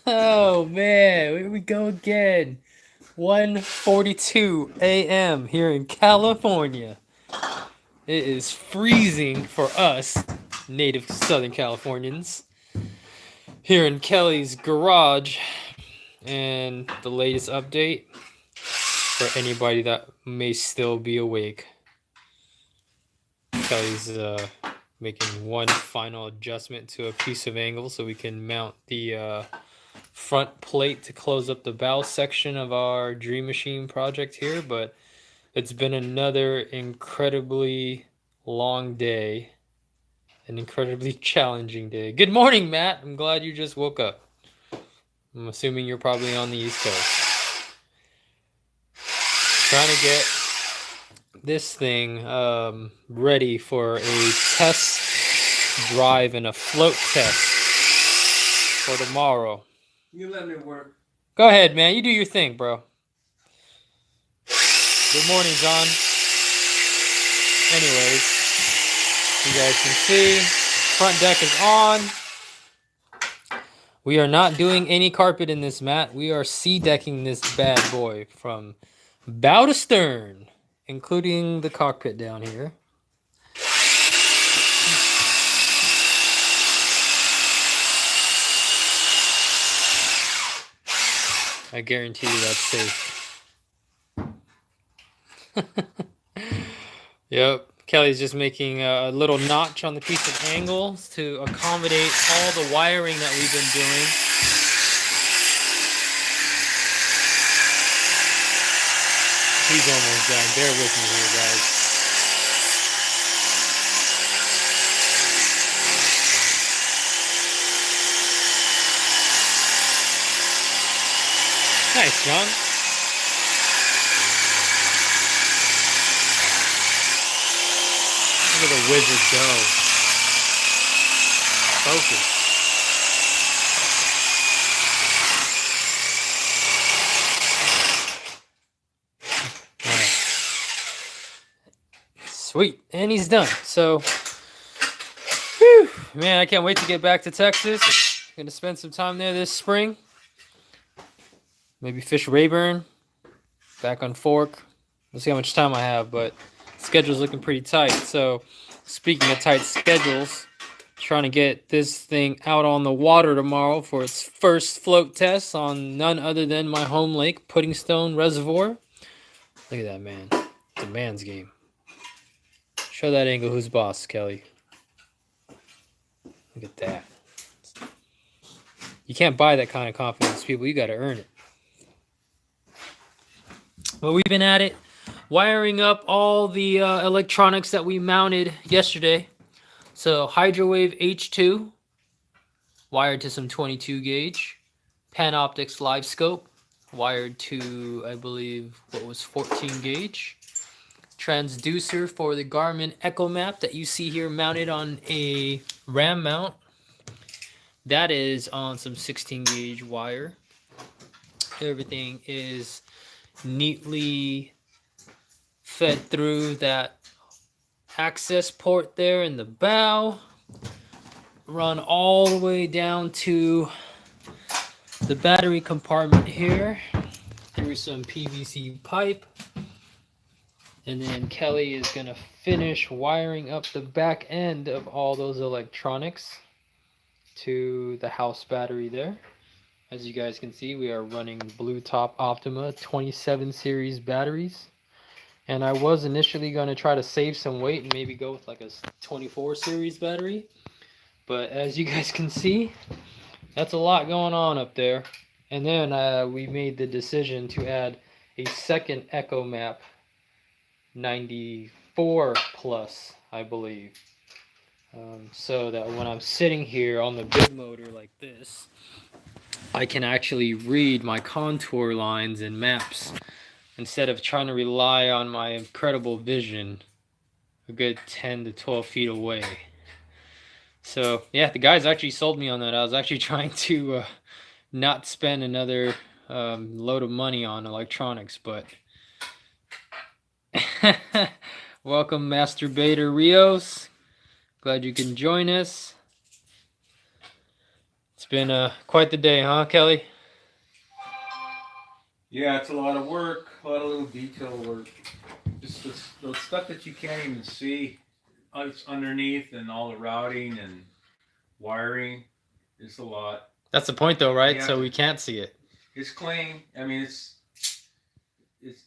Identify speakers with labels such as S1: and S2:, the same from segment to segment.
S1: Oh man, here we go again. 1:42 a.m. here in California. It is freezing for us, native Southern Californians, here in Kelly's garage. And the latest update for anybody that may still be awake. Kelly's making one final adjustment to a piece of angle so we can mount the front plate to close up the bow section of our Dream Machine project here, but it's been another incredibly long day, an incredibly challenging day. Good morning, Matt. I'm glad you just woke up. I'm assuming you're probably on the East Coast. Trying to get this thing ready for a test drive and a float test for tomorrow.
S2: You let me work.
S1: Go ahead, man. You do your thing, bro. Good morning, John. Anyways, you guys can see, front deck is on. We are not doing any carpet in this, Matt. We are sea decking this bad boy from bow to stern, including the cockpit down here. I guarantee you that's safe. Yep. Kelly's just making a little notch on the piece of angles to accommodate all the wiring that we've been doing. He's almost done. Bear with me here, guys. Nice, John. Look at the wizard go. Focus. All right. Sweet. And he's done. So, whew, man, I can't wait to get back to Texas. Gonna spend some time there this spring. Maybe fish Rayburn. Back on Fork. We'll see how much time I have, but schedule's looking pretty tight. So speaking of tight schedules, trying to get this thing out on the water tomorrow for its first float test on none other than my home lake, Pudding Stone Reservoir. Look at that, man. It's a man's game. Show that angle who's boss, Kelly. Look at that. You can't buy that kind of confidence, people. You got to earn it. Well, we've been at it, wiring up all the electronics that we mounted yesterday. So Hyrowave H2, wired to some 22 gauge. Panoptics Livescope, wired to, I believe, what was 14 gauge. Transducer for the Garmin EchoMap that you see here mounted on a RAM mount. That is on some 16 gauge wire. Everything is neatly fed through that access port there in the bow, run all the way down to the battery compartment here through some PVC pipe, and then Kelly is gonna finish wiring up the back end of all those electronics to the house battery there. As you guys can see, we are running Blue Top Optima 27 series batteries. And I was initially going to try to save some weight and maybe go with like a 24 series battery. But as you guys can see, that's a lot going on up there. And then we made the decision to add a second EchoMap 94 Plus, I believe. So that when I'm sitting here on the big motor like this, I can actually read my contour lines and maps instead of trying to rely on my incredible vision a good 10 to 12 feet away. So yeah, the guys actually sold me on that. I was actually trying to not spend another load of money on electronics, but welcome, Masturbator Rios. Glad you can join us. It's been quite the day, huh, Kelly?
S2: Yeah, it's a lot of work, a lot of little detail work. Just the stuff that you can't even see, it's underneath, and all the routing and wiring. It's a lot.
S1: That's the point, though, right?
S2: You have
S1: So
S2: to.
S1: we can't see it.
S2: It's clean. I mean, it's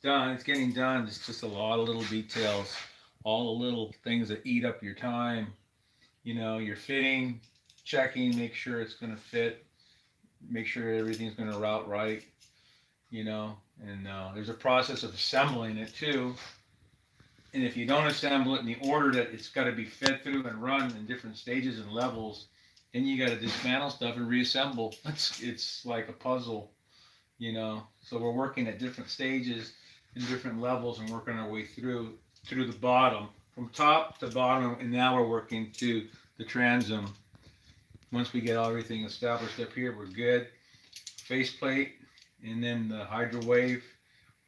S2: done. It's getting done. It's just a lot of little details, all the little things that eat up your time. You know, you're fitting, checking, make sure it's going to fit, make sure everything's going to route right. You know, and there's a process of assembling it too. And if you don't assemble it in the order that it's got to be fed through and run in different stages and levels, then you got to dismantle stuff and reassemble. It's like a puzzle, you know. So we're working at different stages and different levels and working our way through the bottom, from top to bottom, and now we're working to the transom. Once we get everything established up here, we're good. Faceplate, and then the hydro wave,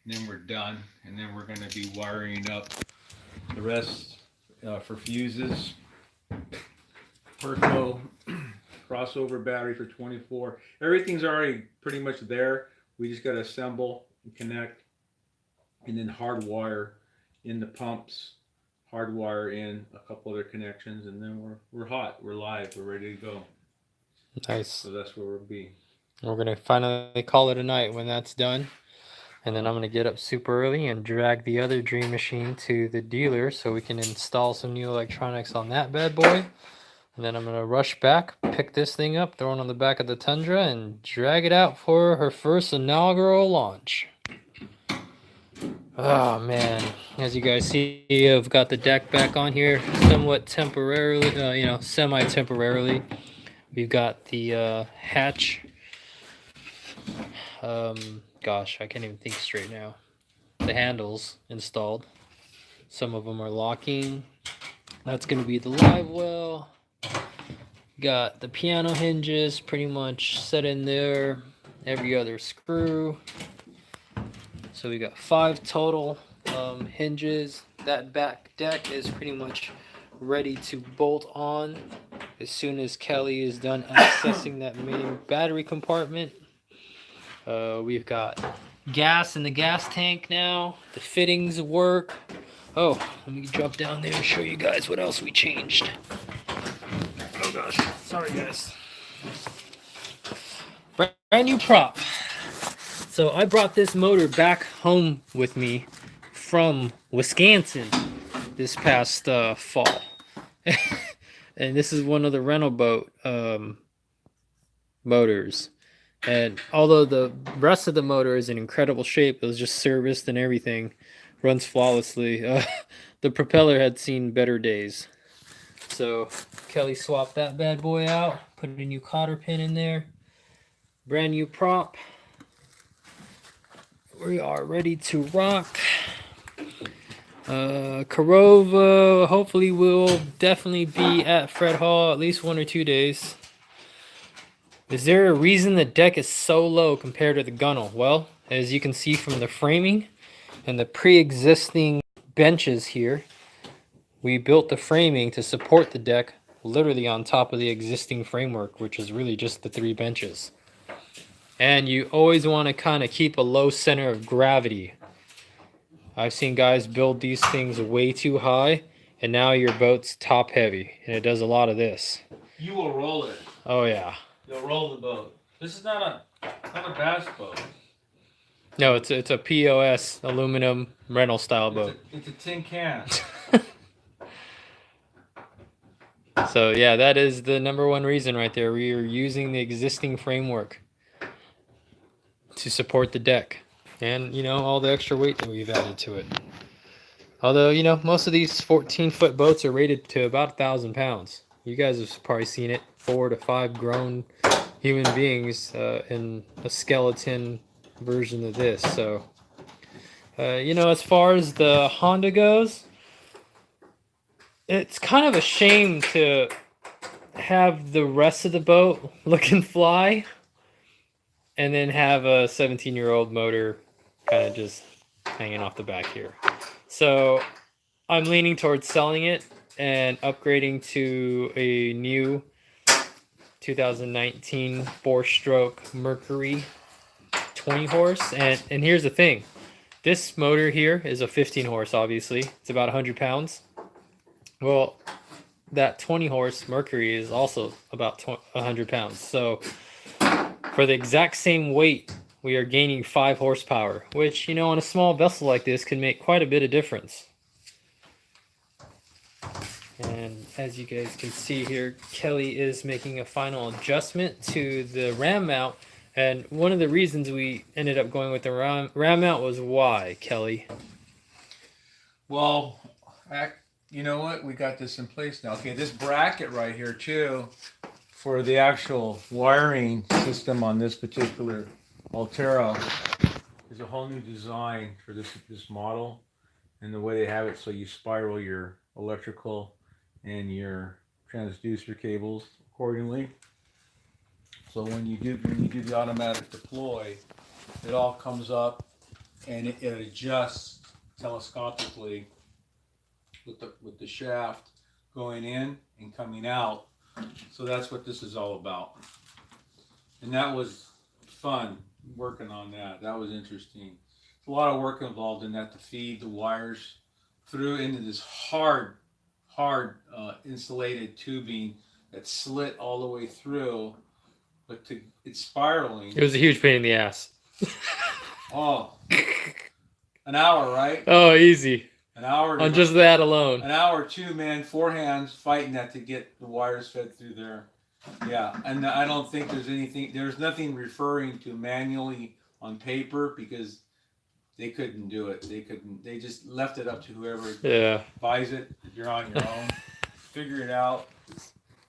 S2: and then we're done. And then we're going to be wiring up the rest for fuses, Perco, crossover battery for 24. Everything's already pretty much there. We just got to assemble and connect, and then hardwire in the pumps, hardwire in a couple other connections, and then we're hot, we're live, we're ready to go.
S1: Nice.
S2: So that's where we'll be.
S1: We're going to finally call it a night when that's done. And then I'm going to get up super early and drag the other Dream Machine to the dealer so we can install some new electronics on that bad boy. And then I'm going to rush back, pick this thing up, throw it on the back of the Tundra, and drag it out for her first inaugural launch. Oh, man. As you guys see, I've got the deck back on here somewhat temporarily, semi-temporarily. We've got the hatch. Gosh, I can't even think straight now. The handles installed. Some of them are locking. That's going to be the live well. Got the piano hinges pretty much set in there. Every other screw. So we got 5 total hinges. That back deck is pretty much ready to bolt on as soon as Kelly is done accessing that main battery compartment. We've got gas in the gas tank now. The fittings work. Oh, let me drop down there and show you guys what else we changed. Oh gosh, sorry guys. Brand new prop. So I brought this motor back home with me from Wisconsin this past fall. And this is one of the rental boat motors. And although the rest of the motor is in incredible shape, it was just serviced and everything, runs flawlessly. The propeller had seen better days. So Kelly swapped that bad boy out, put a new cotter pin in there, brand new prop. We are ready to rock. Corova hopefully will definitely be at Fred Hall at least 1 or 2 days. Is there a reason the deck is so low compared to the gunnel? Well, as you can see from the framing and the pre-existing benches here, we built the framing to support the deck literally on top of the existing framework, which is really just the 3 benches. And you always want to kind of keep a low center of gravity. I've seen guys build these things way too high, and now your boat's top heavy, and it does a lot of this.
S2: You will roll it.
S1: Oh yeah.
S2: You'll roll the boat. This is not a bass boat.
S1: No, it's a POS aluminum rental style boat.
S2: It's a tin can.
S1: So yeah, that is the #1 reason right there. We are using the existing framework to support the deck, and all the extra weight that we've added to it. Although most of these 14-foot boats are rated to about 1,000 pounds. You guys have probably seen it. 4 to 5 grown human beings in a skeleton version of this. So as far as the Honda goes, it's kind of a shame to have the rest of the boat looking fly and then have a 17-year-old motor kind of just hanging off the back here. So I'm leaning towards selling it and upgrading to a new 2019 four-stroke Mercury 20 horse. And here's the thing. This motor here is a 15 horse, obviously. It's about 100 pounds. Well, that 20 horse Mercury is also about 100 pounds. So for the exact same weight, we are gaining 5 horsepower, which, you know, on a small vessel like this can make quite a bit of difference. And as you guys can see here, Kelly is making a final adjustment to the ram mount. And one of the reasons we ended up going with the ram mount was why, Kelly?
S2: Well, you know what? We got this in place now. Okay, this bracket right here too, for the actual wiring system on this particular Ulterra, is a whole new design for this model, and the way they have it, so you spiral your electrical and your transducer cables accordingly. So when you do the automatic deploy, it all comes up and it adjusts telescopically with the shaft going in and coming out. So that's what this is all about. And that was fun working on that. That was interesting. It's a lot of work involved in that to feed the wires through into this hard insulated tubing that's slit all the way through, but it's spiraling.
S1: It was a huge pain in the ass.
S2: Oh, an hour, right?
S1: Oh, easy.
S2: An hour
S1: on just that alone.
S2: An hour, 2 man, 4 hands fighting that to get the wires fed through there. Yeah, and I don't think there's nothing referring to manually on paper, because they couldn't do it. They just left it up to whoever buys it. You're on your own. Figure it out.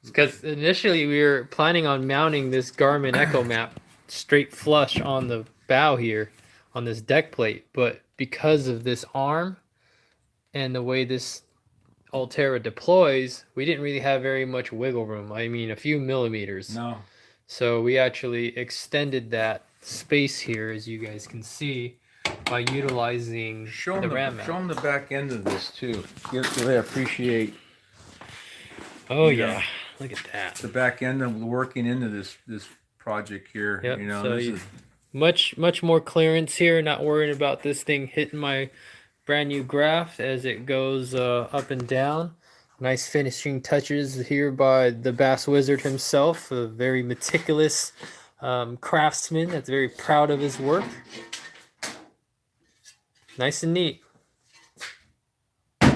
S1: Because initially we were planning on mounting this Garmin EchoMap straight flush on the bow here, on this deck plate, but because of this arm and the way this Ulterra deploys, we didn't really have very much wiggle room. I mean, a few millimeters.
S2: No.
S1: So we actually extended that space here, as you guys can see, by utilizing the ram mount.
S2: Show them the back end of this too, so they appreciate.
S1: Oh yeah, look at that.
S2: The back end of working into this project here.
S1: Yep.
S2: You know,
S1: so
S2: this is
S1: much more clearance here. Not worrying about this thing hitting my brand new graft as it goes up and down. Nice finishing touches here by the Bass Wizard himself, a very meticulous craftsman that's very proud of his work. Nice and neat.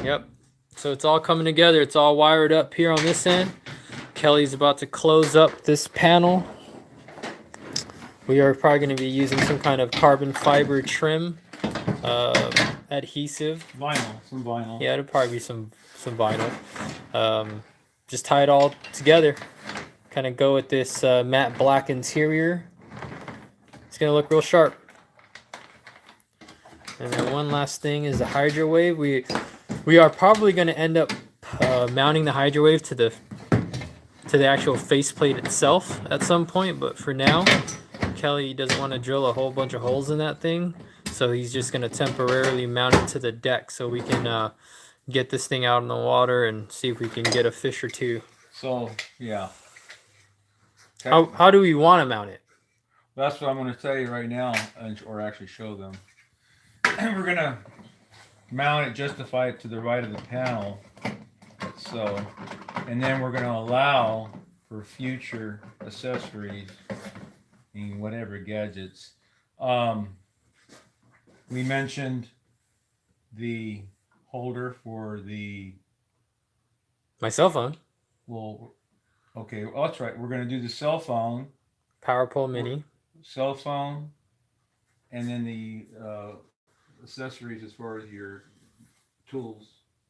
S1: Yep. So it's all coming together. It's all wired up here on this end. Kelly's about to close up this panel. We are probably going to be using some kind of carbon fiber trim adhesive.
S2: Some vinyl.
S1: Yeah, it'll probably be some vinyl. Just tie it all together. Kind of go with this matte black interior. It's going to look real sharp. And then one last thing is the Hydrowave. We are probably going to end up mounting the Hydrowave to the actual faceplate itself at some point, but for now, Kelly doesn't want to drill a whole bunch of holes in that thing, so he's just going to temporarily mount it to the deck so we can get this thing out in the water and see if we can get a fish or two.
S2: So yeah.
S1: How do we want to mount it?
S2: That's what I'm going to tell you right now, or actually show them. We're going to mount it, justify it to the right of the panel, so, and then we're going to allow for future accessories and whatever gadgets. We mentioned the holder for
S1: my cell phone.
S2: Well, okay, well, that's right. We're going to do the cell phone,
S1: Power Pole Mini,
S2: cell phone, and then the accessories as far as your tools,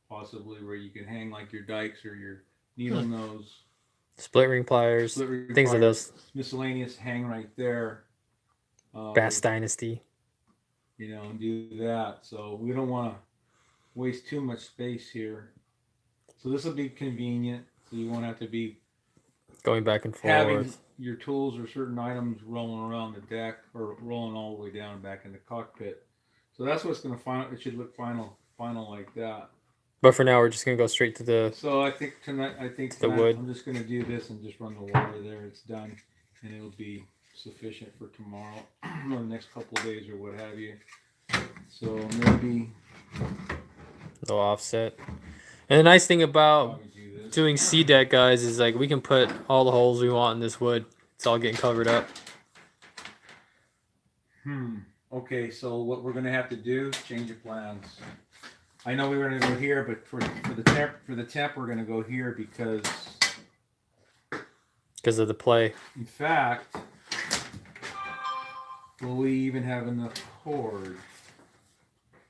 S2: possibly where you can hang like your dikes or your needle nose,
S1: split ring pliers, things of those.
S2: Miscellaneous hang right there.
S1: Bass Dynasty.
S2: You know, do that. So we don't want to waste too much space here. So this will be convenient. So you won't have to be
S1: going back and forth.
S2: Having your tools or certain items rolling around the deck or rolling all the way down back in the cockpit. So that's what's going to final. It should look final like that.
S1: But for now, we're just gonna go straight to the.
S2: So I think tonight,
S1: the
S2: tonight
S1: wood.
S2: I'm just gonna do this and just run the water there. It's done, and it'll be sufficient for tomorrow or the next couple of days or what have you. So maybe
S1: The offset. And the nice thing about
S2: probably do this.
S1: doing sea deck, guys, is like we can put all the holes we want in this wood. It's all getting covered up.
S2: Okay, so what we're gonna have to do, change of plans. I know we were gonna go here, but for the temp we're gonna go here because
S1: of the play.
S2: in fact, will we even have enough cord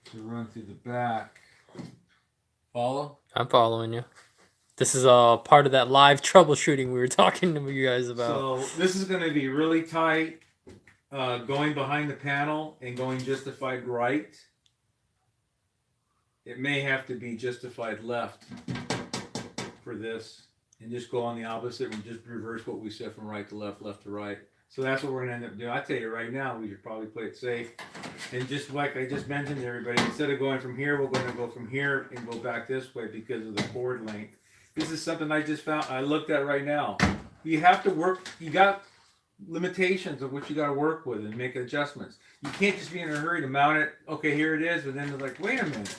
S2: to run through the back? Follow?
S1: I'm following you. This is part of that live troubleshooting we were talking to you guys about.
S2: So this is going to be really tight, going behind the panel and going justified right. It may have to be justified left for this, and just go on the opposite and just reverse what we said from right to left, left to right. So that's what we're going to end up doing. I tell you right now, we should probably play it safe. And just like I just mentioned to everybody, instead of going from here, we're going to go from here and go back this way because of the cord length. This is something I just found, I looked at right now. You have to work, you got limitations of what you got to work with and make adjustments. You can't just be in a hurry to mount it. Okay, here it is. And then they're like, wait a minute.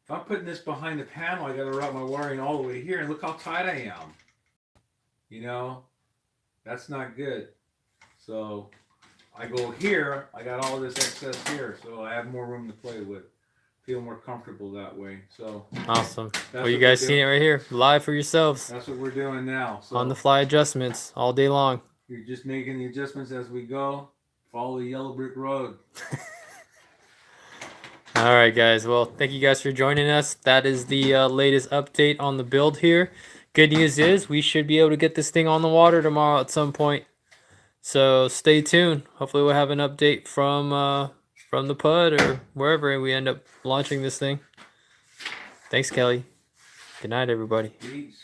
S2: If I'm putting this behind the panel, I got to route my wiring all the way here. And look how tight I am. You know, that's not good. So I go here, I got all this excess here. So I have more room to play with. Feel more comfortable that way. So
S1: awesome. Well, you guys seen it right here, live for yourselves.
S2: That's what we're doing now. So
S1: on the fly adjustments all day long.
S2: You're just making the adjustments as we go. Follow the yellow brick road.
S1: All right, guys. Well, thank you guys for joining us. That is the latest update on the build here. Good news is we should be able to get this thing on the water tomorrow at some point. So stay tuned. Hopefully we'll have an update from the PUD or wherever we end up launching this thing. Thanks, Kelly. Good night, everybody.
S2: Peace.